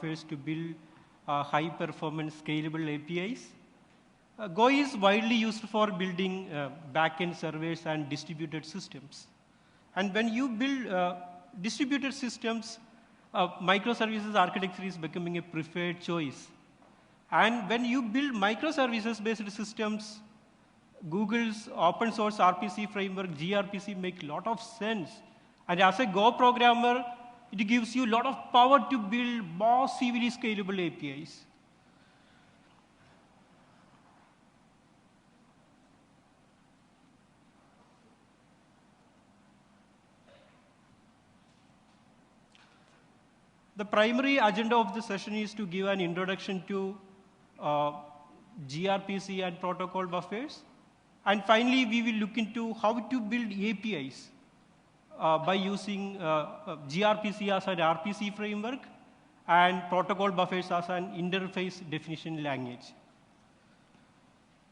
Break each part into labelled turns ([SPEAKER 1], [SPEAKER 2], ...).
[SPEAKER 1] buffers to build high-performance scalable APIs. Go is widely used for building back-end servers and distributed systems. And when you build distributed systems, microservices architecture is becoming a preferred choice. And when you build microservices-based systems, Google's open source RPC framework, gRPC, make a lot of sense. And as a Go programmer, it gives you a lot of power to build massively scalable APIs. The primary agenda of the session is to give an introduction to gRPC and protocol buffers. And finally, we will look into how to build APIs by using gRPC as an RPC framework and protocol buffers as an interface definition language.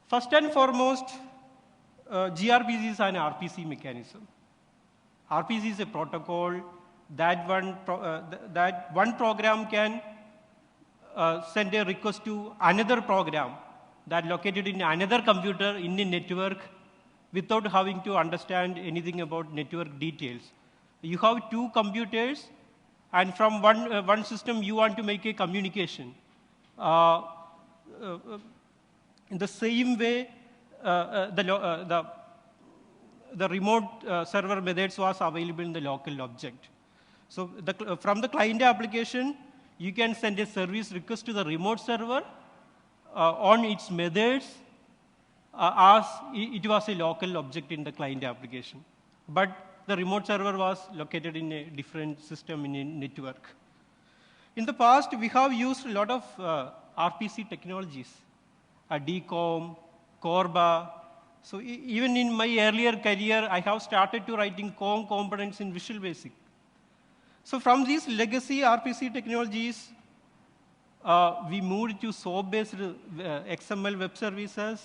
[SPEAKER 1] First and foremost, gRPC is an RPC mechanism. RPC is a protocol that one program can send a request to another program that located in another computer in a network without having to understand anything about network details. You have two computers, and from one system you want to make a communication. In the same way, the remote server methods was available in the local object. So from the client application, you can send a service request to the remote server on its methods as it was a local object in the client application. But the remote server was located in a different system in a network. In the past, we have used a lot of RPC technologies, DCOM, Corba. So even in my earlier career, I have started to writing COM components in Visual Basic. So from these legacy RPC technologies, we moved to SOAP-based XML web services,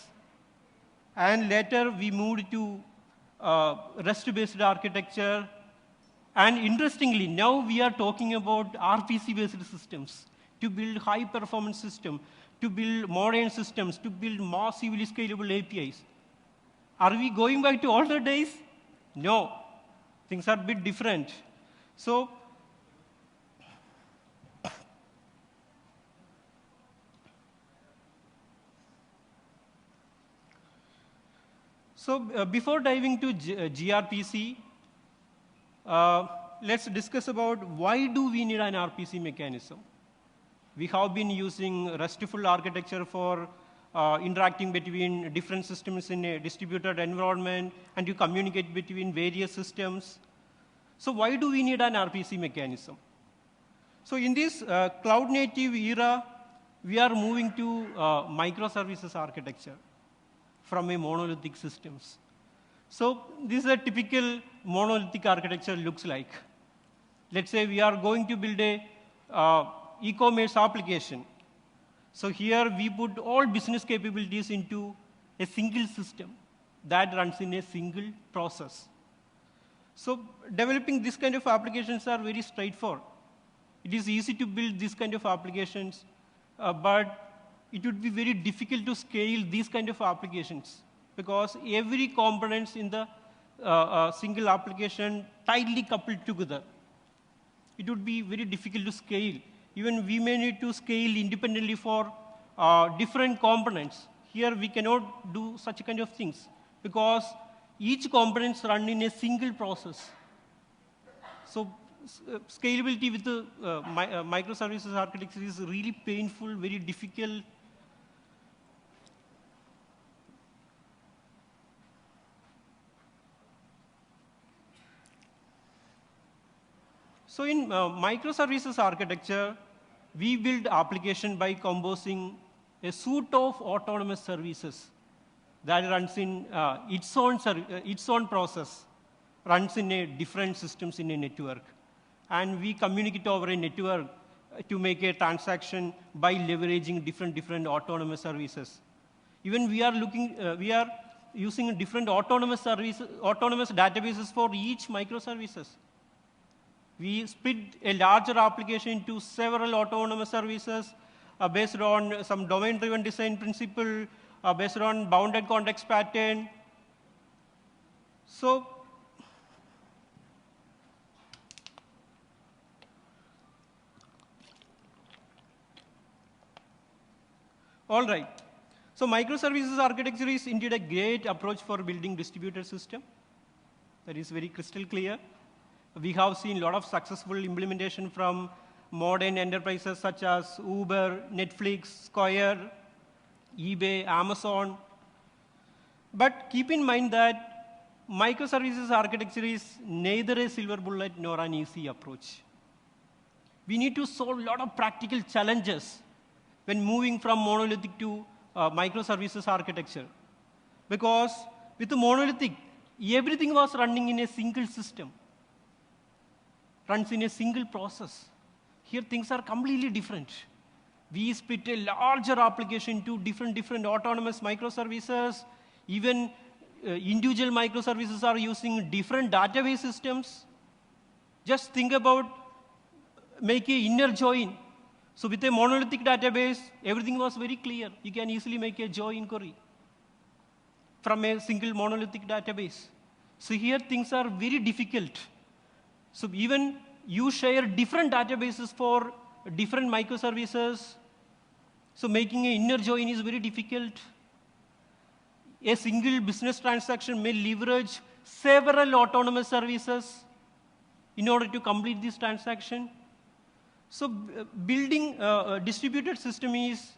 [SPEAKER 1] and later we moved to REST-based architecture. And interestingly, now we are talking about RPC-based systems to build high-performance systems, to build modern systems, to build massively scalable APIs. Are we going back to older days? No. Things are a bit different. So before diving to gRPC, let's discuss about why do we need an RPC mechanism. We have been using RESTful architecture for interacting between different systems in a distributed environment and to communicate between various systems. So why do we need an RPC mechanism? So in this cloud-native era, we are moving to microservices architecture from a monolithic systems. So this is a typical monolithic architecture looks like. Let's say we are going to build a e-commerce application. So here we put all business capabilities into a single system that runs in a single process. So developing this kind of applications are very straightforward. It is easy to build this kind of applications, but it would be very difficult to scale these kind of applications because every components in the single application tightly coupled together. It would be very difficult to scale. Even we may need to scale independently for different components. Here we cannot do such kind of things because each components run in a single process. So scalability with the microservices architecture is really painful, very difficult. So in microservices architecture, we build application by composing a suite of autonomous services that runs in its own process, runs in a different systems in a network. And we communicate over a network to make a transaction by leveraging different autonomous services. Even we are using different autonomous databases for each microservices. We split a larger application into several autonomous services based on some domain-driven design principle, based on bounded context pattern. So, all right. So microservices architecture is indeed a great approach for building distributed system. That is very crystal clear. We have seen a lot of successful implementation from modern enterprises such as Uber, Netflix, Square, eBay, Amazon. But keep in mind that microservices architecture is neither a silver bullet nor an easy approach. We need to solve a lot of practical challenges when moving from monolithic to microservices architecture. Because with the monolithic, everything was running in a single system, runs in a single process. Here, things are completely different. We split a larger application into different autonomous microservices. Even individual microservices are using different database systems. Just think about make an inner join. So with a monolithic database, everything was very clear. You can easily make a join query from a single monolithic database. So here, things are very difficult. So even you share different databases for different microservices. So making an inner join is very difficult. A single business transaction may leverage several autonomous services in order to complete this transaction. So building a distributed system is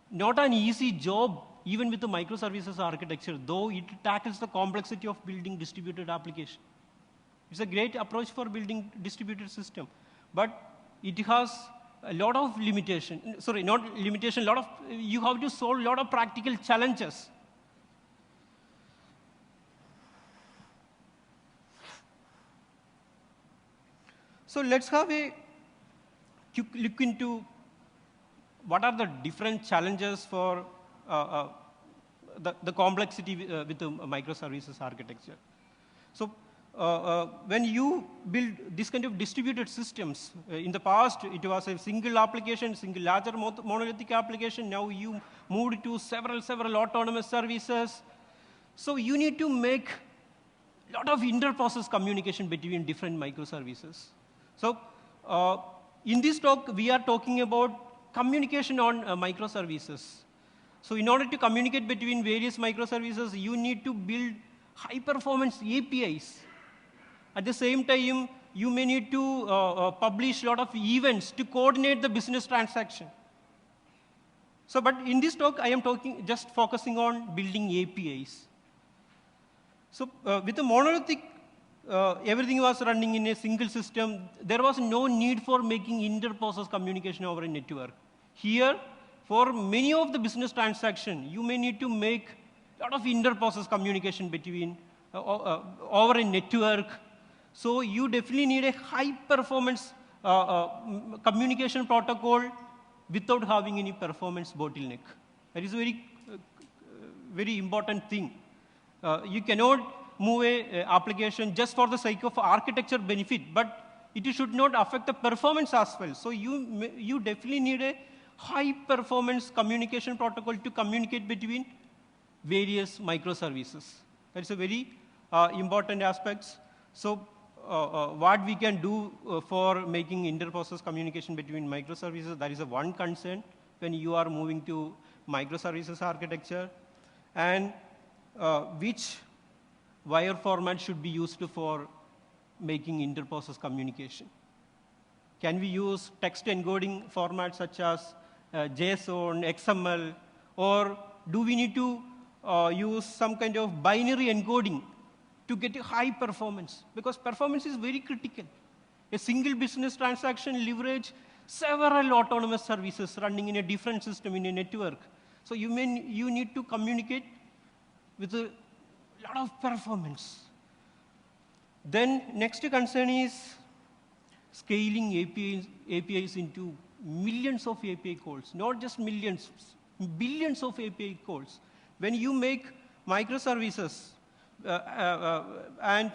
[SPEAKER 1] not an easy job, even with the microservices architecture, though it tackles the complexity of building distributed application. It's a great approach for building distributed system, but it has a lot of limitation. Sorry, not limitation. You have to solve a lot of practical challenges. So let's have a quick look into what are the different challenges for the complexity with the microservices architecture. So when you build this kind of distributed systems, in the past it was a single application, single larger monolithic application. Now you moved to several autonomous services. So you need to make a lot of inter-process communication between different microservices. So in this talk, we are talking about communication on microservices. So in order to communicate between various microservices, you need to build high-performance APIs. At the same time, you may need to publish a lot of events to coordinate the business transaction. So, but in this talk, I am just focusing on building APIs. So with the monolithic, everything was running in a single system. There was no need for making inter-process communication over a network. Here, for many of the business transactions, you may need to make a lot of inter-process communication between over a network. So you definitely need a high-performance communication protocol without having any performance bottleneck. That is a very important thing. You cannot move a application just for the sake of architecture benefit, but it should not affect the performance as well. So you definitely need a high-performance communication protocol to communicate between various microservices. That's a very important aspect. So what we can do for making inter-process communication between microservices, that is a one concern when you are moving to microservices architecture, and which wire format should be used for making inter-process communication. Can we use text encoding formats such as JSON, XML, or do we need to use some kind of binary encoding to get a high performance? Because performance is very critical. A single business transaction leverage several autonomous services running in a different system in a network. So you need to communicate with a lot of performance. Then next concern is scaling APIs into millions of API calls, not just millions, billions of API calls. When you make microservices and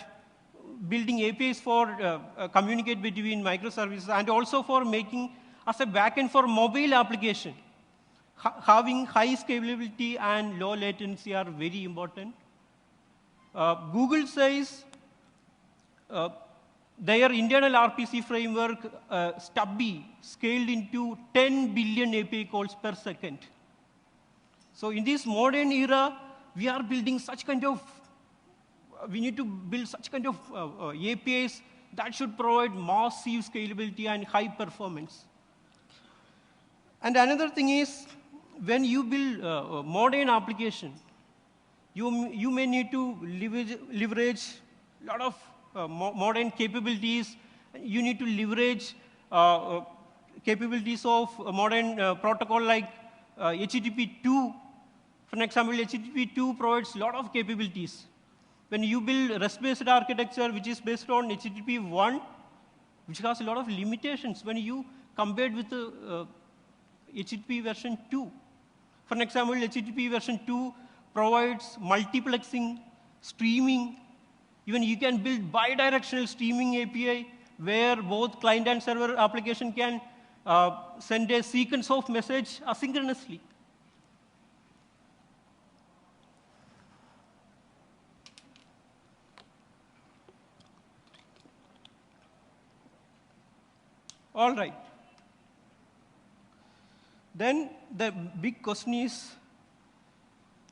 [SPEAKER 1] building APIs for communicate between microservices, and also for making as a backend for mobile application. Having high scalability and low latency are very important. Google says their internal RPC framework, Stubby, scaled into 10 billion API calls per second. So in this modern era, we are building such kind of, we need to build such kind of APIs that should provide massive scalability and high performance. And another thing is, when you build a modern application, you may need to leverage a lot of modern capabilities. You need to leverage capabilities of a modern protocol like HTTP2. For example, HTTP2 provides a lot of capabilities. When you build REST-based architecture, which is based on HTTP1, which has a lot of limitations when you compare it with HTTP version 2. For example, HTTP version 2 provides multiplexing, streaming. Even you can build bidirectional streaming API where both client and server application can send a sequence of message asynchronously. All right. Then the big question is,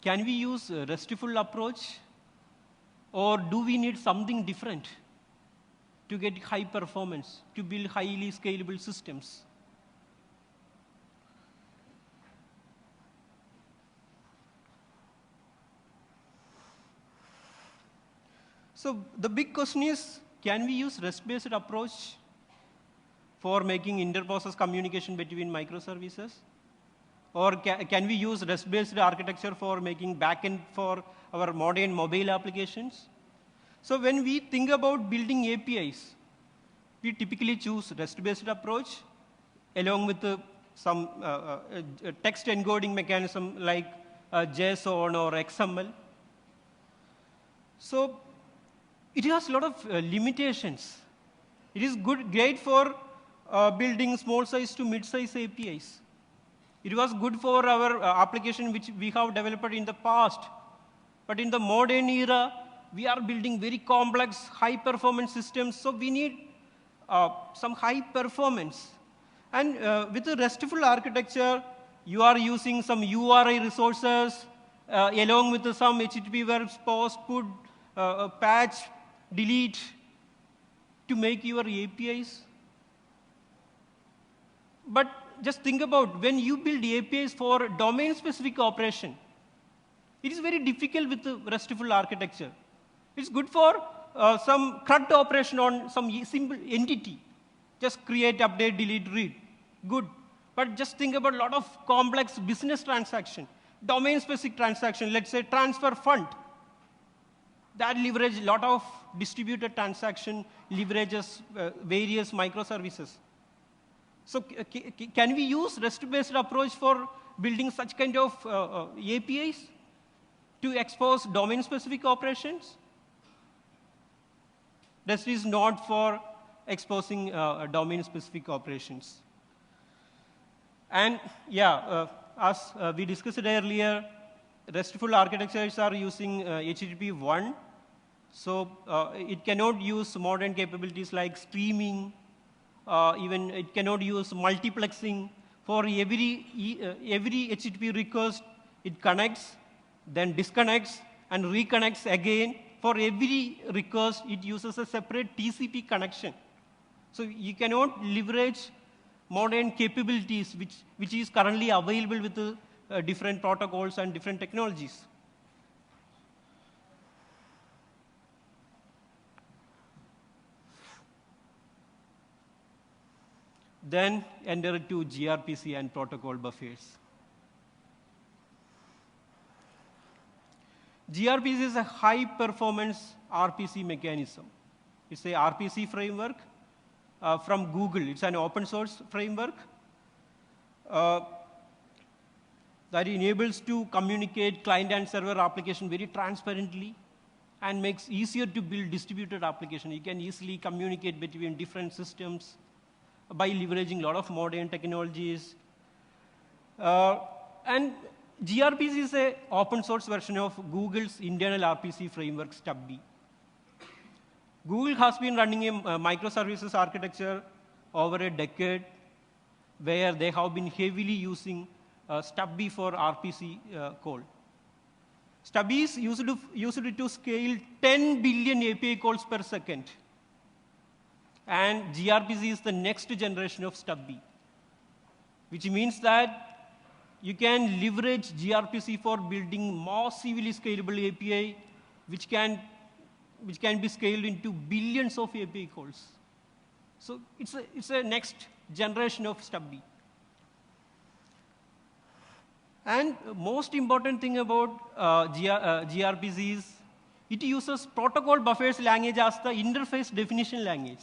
[SPEAKER 1] can we use a RESTful approach, or do we need something different to get high performance, to build highly scalable systems? So the big question is, can we use REST-based approach for making inter-process communication between microservices? Or can we use REST-based architecture for making backend for our modern mobile applications? So when we think about building APIs, we typically choose REST-based approach along with some text encoding mechanism like JSON or XML. So it has a lot of limitations. It is great for building small size to mid-size APIs. It was good for our application which we have developed in the past. But in the modern era, we are building very complex, high-performance systems, so we need some high performance. And with the RESTful architecture, you are using some URI resources along with some HTTP verbs, post, put, patch, delete to make your APIs. But just think about when you build APIs for domain-specific operation, it is very difficult with the RESTful architecture. It's good for some CRUD operation on some simple entity. Just create, update, delete, read. Good. But just think about a lot of complex business transaction, domain-specific transaction, let's say transfer fund. That leverage a lot of distributed transaction, leverages various microservices. So can we use REST-based approach for building such kind of APIs to expose domain-specific operations? REST is not for exposing domain-specific operations. And yeah, as we discussed earlier, RESTful architectures are using HTTP1. So it cannot use modern capabilities like streaming. Even it cannot use multiplexing. For every HTTP request, it connects, then disconnects, and reconnects again. For every request, it uses a separate TCP connection. So you cannot leverage modern capabilities which is currently available with different protocols and different technologies. Then enter to gRPC and protocol buffers. gRPC is a high-performance RPC mechanism. It's a RPC framework from Google. It's an open-source framework that enables to communicate client and server application very transparently. and makes easier to build distributed application. You can easily communicate between different systems by leveraging a lot of modern technologies. And gRPC is an open source version of Google's internal RPC framework, Stubby. Google has been running a microservices architecture over a decade where they have been heavily using Stubby for RPC call. Stubby is used to scale 10 billion API calls per second. And gRPC is the next generation of Stubby, which means that you can leverage gRPC for building massively scalable API, which can be scaled into billions of API calls. So it's a next generation of Stubby. And most important thing about gRPC is it uses protocol buffers language as the interface definition language,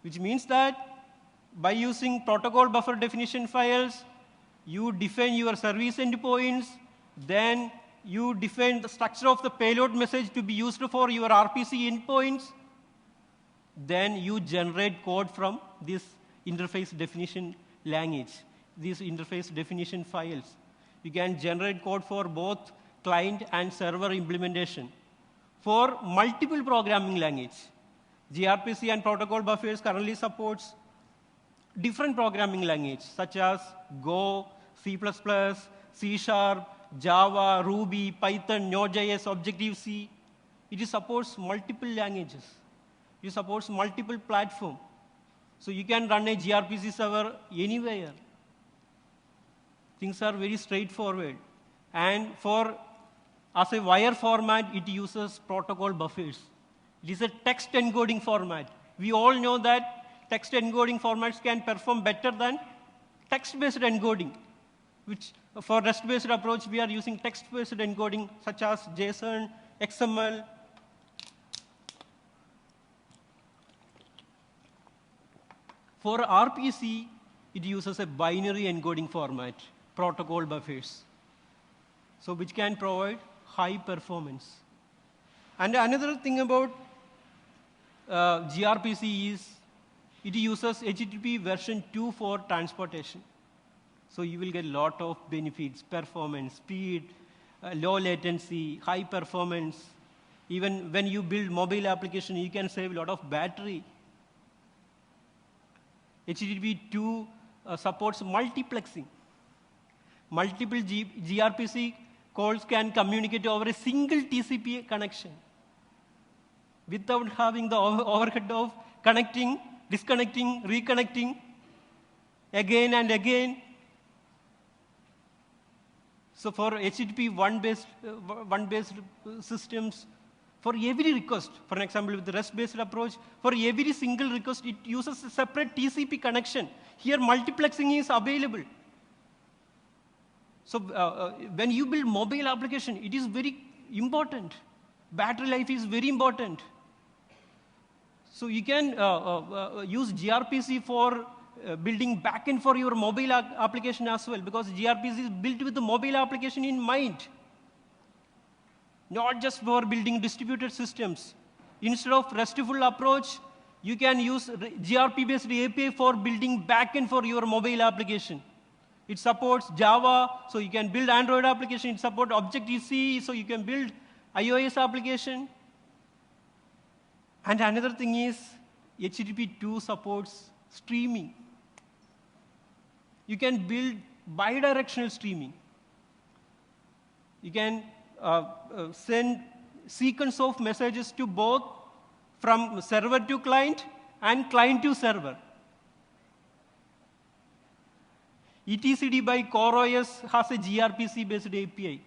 [SPEAKER 1] which means that by using protocol buffer definition files, you define your service endpoints, then you define the structure of the payload message to be used for your RPC endpoints, then you generate code from this interface definition language, these interface definition files. You can generate code for both client and server implementation for multiple programming language. gRPC and protocol buffers currently supports different programming languages such as Go, C++, C#, Java, Ruby, Python, Node.js, Objective-C. It supports multiple languages. It supports multiple platforms. So you can run a gRPC server anywhere. Things are very straightforward. And as a wire format, it uses protocol buffers. It is a text encoding format. We all know that text encoding formats can perform better than text-based encoding, which for REST-based approach, we are using text-based encoding such as JSON, XML. For RPC, it uses a binary encoding format, protocol buffers, so which can provide high performance. And another thing about gRPC is it uses HTTP version 2 for transportation. So you will get a lot of benefits, performance, speed, low latency, high performance. Even when you build mobile application, you can save a lot of battery. HTTP 2 supports multiplexing. Multiple gRPC calls can communicate over a single TCP connection without having the overhead of connecting, disconnecting, reconnecting again and again. So for HTTP 1-based systems, for every request, for example, with the REST-based approach, for every single request, it uses a separate TCP connection. Here, multiplexing is available. So when you build mobile application, it is very important. Battery life is very important. So you can use gRPC for building backend for your mobile application as well, because gRPC is built with the mobile application in mind, not just for building distributed systems. Instead of RESTful approach, you can use gRPC-based API for building backend for your mobile application. It supports Java, so you can build Android application. It supports Objective-C, so you can build iOS application. And another thing is HTTP 2 supports streaming. You can build bidirectional streaming. You can send sequence of messages to both from server to client and client to server. etcd by CoreOS has a gRPC-based API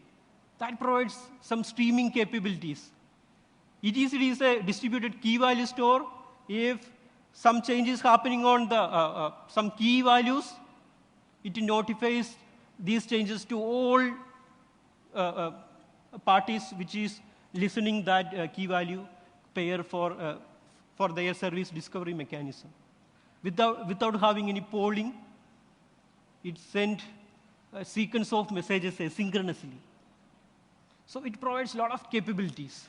[SPEAKER 1] that provides some streaming capabilities. etcd is a distributed key value store. If some change is happening on the some key values, it notifies these changes to all parties which is listening that key value pair for their service discovery mechanism. Without having any polling, it sent a sequence of messages asynchronously. So it provides a lot of capabilities.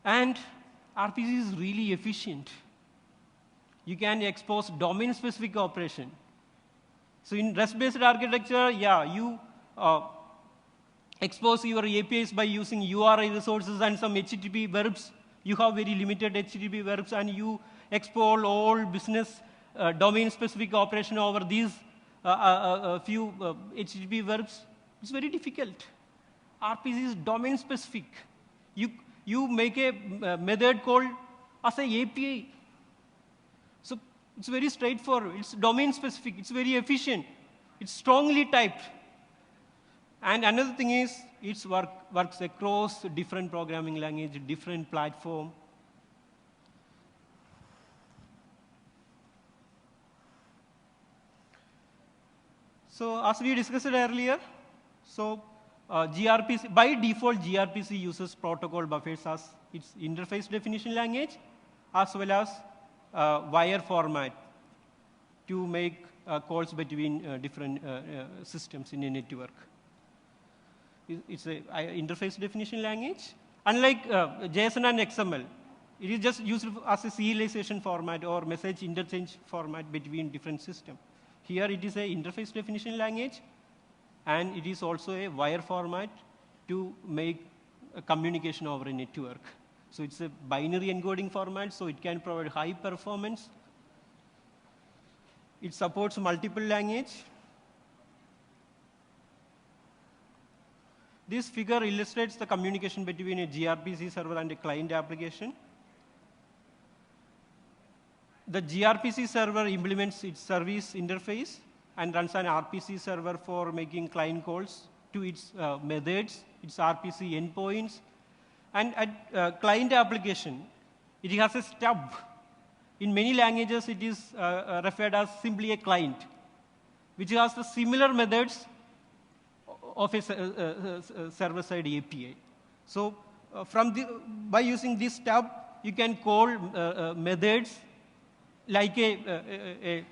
[SPEAKER 1] And RPC is really efficient. You can expose domain-specific operation. So in REST-based architecture, yeah, you expose your APIs by using URI resources and some HTTP verbs. You have very limited HTTP verbs, and you expose all business domain-specific operation over these few HTTP verbs. It's very difficult. RPC is domain-specific. You make a method call as an API. So it's very straightforward. It's domain-specific. It's very efficient. It's strongly typed. And another thing is, it works across different programming language, different platform. So as we discussed earlier, so gRPC, by default, gRPC uses protocol buffers as its interface definition language, as well as wire format to make calls between different systems in a network. It's an interface definition language. Unlike JSON and XML, it is just used as a serialization format or message interchange format between different systems. Here it is an interface definition language, and it is also a wire format to make a communication over a network. So it's a binary encoding format, so it can provide high performance. It supports multiple language. This figure illustrates the communication between a gRPC server and a client application. The gRPC server implements its service interface and runs an RPC server for making client calls to its methods, its RPC endpoints. And at client application, it has a stub. In many languages, it is referred as simply a client, which has the similar methods of a server-side API. So by using this stub, you can call methods like a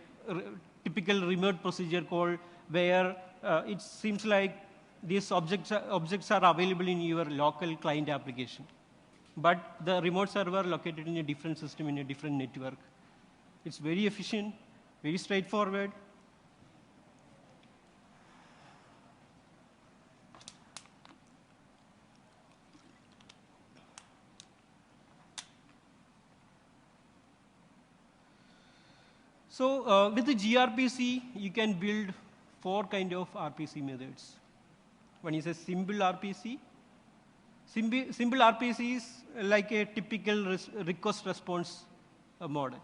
[SPEAKER 1] typical remote procedure call, where it seems like these objects are available in your local client application. But the remote server located in a different system in a different network. It's very efficient, very straightforward. So with the gRPC, you can build 4 kinds of RPC methods. One is a simple RPC. Simple RPC is like a typical request response model.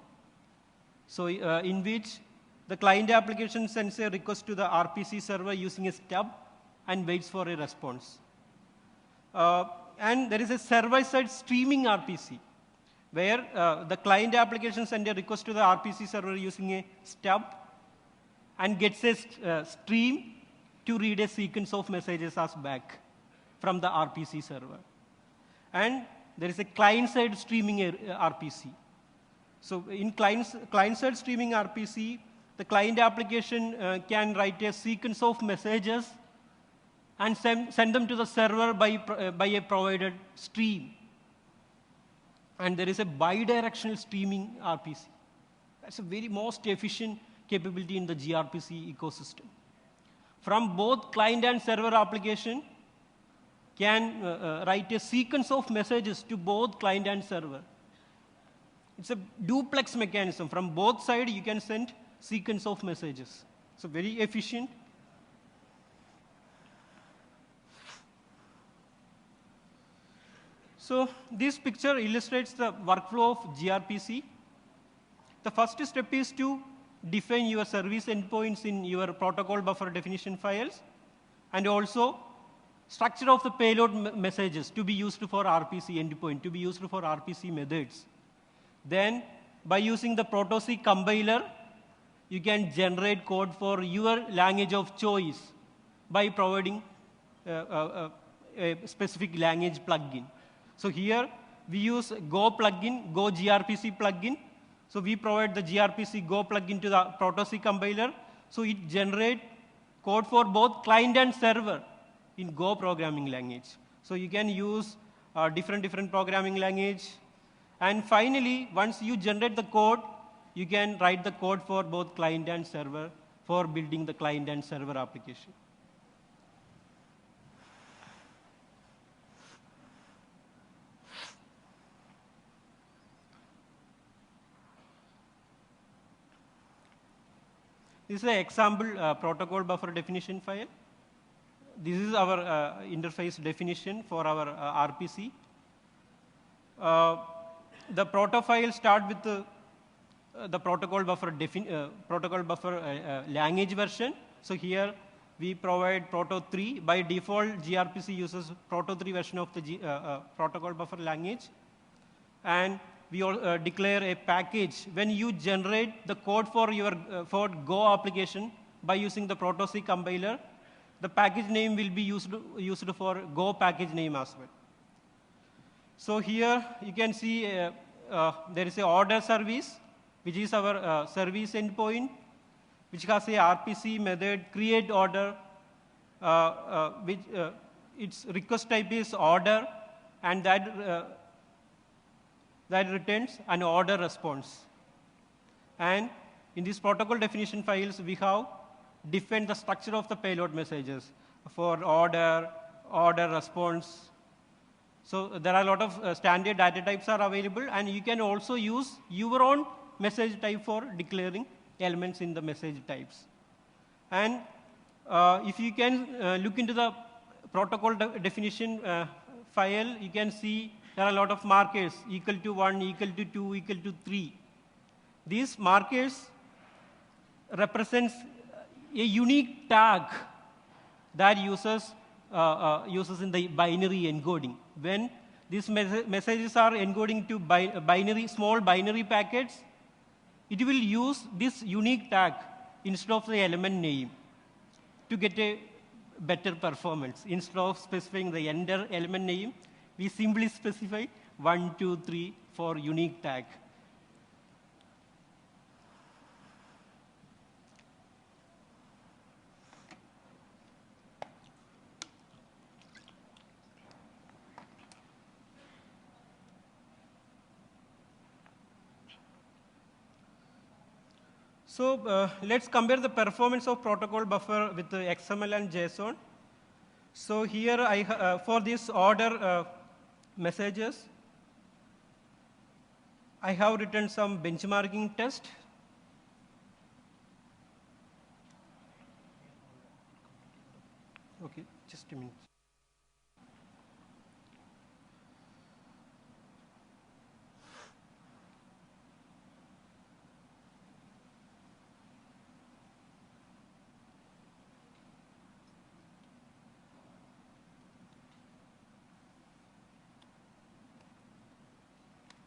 [SPEAKER 1] So in which the client application sends a request to the RPC server using a stub and waits for a response. And there is a server-side streaming RPC, where the client application sends a request to the RPC server using a stub and gets a stream to read a sequence of messages as back from the RPC server. And there is a client-side streaming RPC. So in client-side streaming RPC, the client application can write a sequence of messages and send them to the server by a provided stream. And there is a bidirectional streaming RPC. That's a very most efficient capability in the gRPC ecosystem. From both client and server application can write a sequence of messages to both client and server. It's a duplex mechanism. From both sides, you can send sequence of messages. So very efficient. So this picture illustrates the workflow of gRPC. The first step is to define your service endpoints in your protocol buffer definition files, and also structure of the payload messages to be used for RPC endpoint, to be used for RPC methods. Then, by using the Protobuf compiler, you can generate code for your language of choice by providing a specific language plugin. So here, we use Go plugin, Go gRPC plugin. So we provide the gRPC Go plugin to the Protobuf compiler. So it generates code for both client and server in Go programming language. So you can use different programming language. And finally, once you generate the code, you can write the code for both client and server for building the client and server application. This is an example protocol buffer definition file. This is our interface definition for our RPC. The proto file start with the protocol buffer language version. So here we provide Proto 3. By default, gRPC uses Proto 3 version of the protocol buffer language. And we declare a package. When you generate the code for your for Go application by using the Proto C compiler, the package name will be used for Go package name as well. So here you can see there is a order service, which is our service endpoint, which has a RPC method create order, which its request type is order, and that returns an order response. And in these protocol definition files, we have defined the structure of the payload messages for order, response. So there are a lot of standard data types are available, and you can also use your own message type for declaring elements in the message types. And if you can look into the protocol definition file, you can see there are a lot of markers, equal to 1, equal to 2, equal to 3. These markers represents a unique tag that uses in the binary encoding. When these messages are encoding to small binary packets, it will use this unique tag instead of the element name to get a better performance. Instead of specifying the enter element name, we simply specify 1, 2, 3 for unique tag. So let's compare the performance of protocol buffer with the XML and JSON. So here for this order messages, I have written some benchmarking test. Okay, just a minute.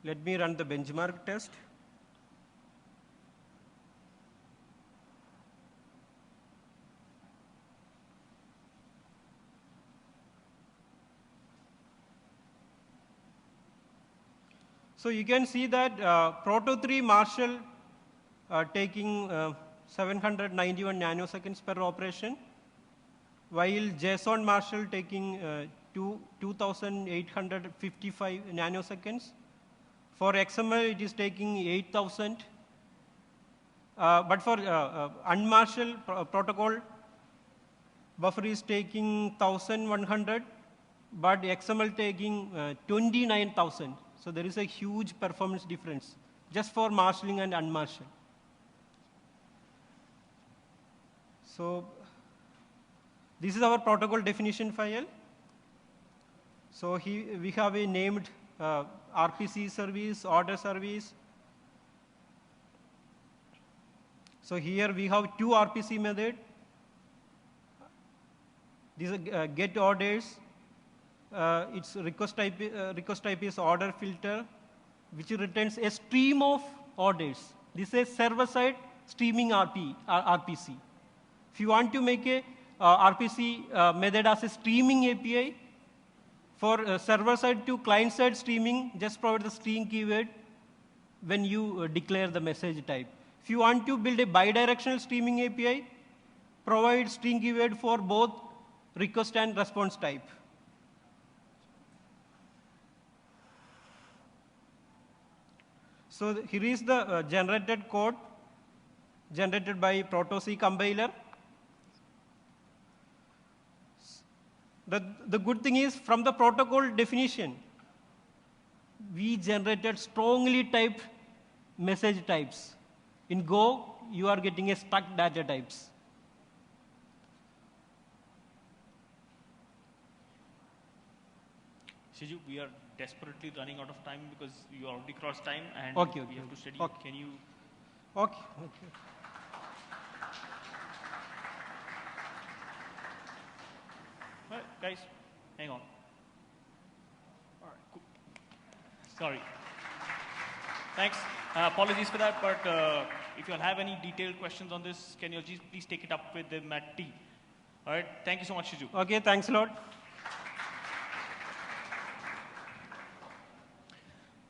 [SPEAKER 1] Let me run the benchmark test. So you can see that Proto 3 Marshall taking 791 nanoseconds per operation, while JSON Marshall taking 2,855 nanoseconds. For XML, it is taking 8,000. But for unmarshal protocol, buffer is taking 1,100, but XML taking 29,000. So there is a huge performance difference just for marshalling and unmarshal. So this is our protocol definition file. So we have a named RPC service, order service. So here we have two RPC methods. These are get orders. Its request type is order filter, which returns a stream of orders. This is server-side streaming RPC. If you want to make a RPC method as a streaming API, for server-side to client-side streaming, just provide the stream keyword when you declare the message type. If you want to build a bidirectional streaming API, provide string keyword for both request and response type. So here is the generated code generated by Proto-C compiler. The good thing is, from the protocol definition, we generated strongly typed message types. In Go, you are getting a stuck data types.
[SPEAKER 2] Shiju, we are desperately running out of time because you already crossed time and
[SPEAKER 1] Okay,
[SPEAKER 2] we have to study.
[SPEAKER 1] Okay.
[SPEAKER 2] Can you?
[SPEAKER 1] Okay.
[SPEAKER 2] All right, guys, hang on. All right, cool. Sorry. Thanks. Apologies for that, but if you all have any detailed questions on this, can you please take it up with them at T. All right, thank you so much, Shiju.
[SPEAKER 1] Okay, thanks a lot.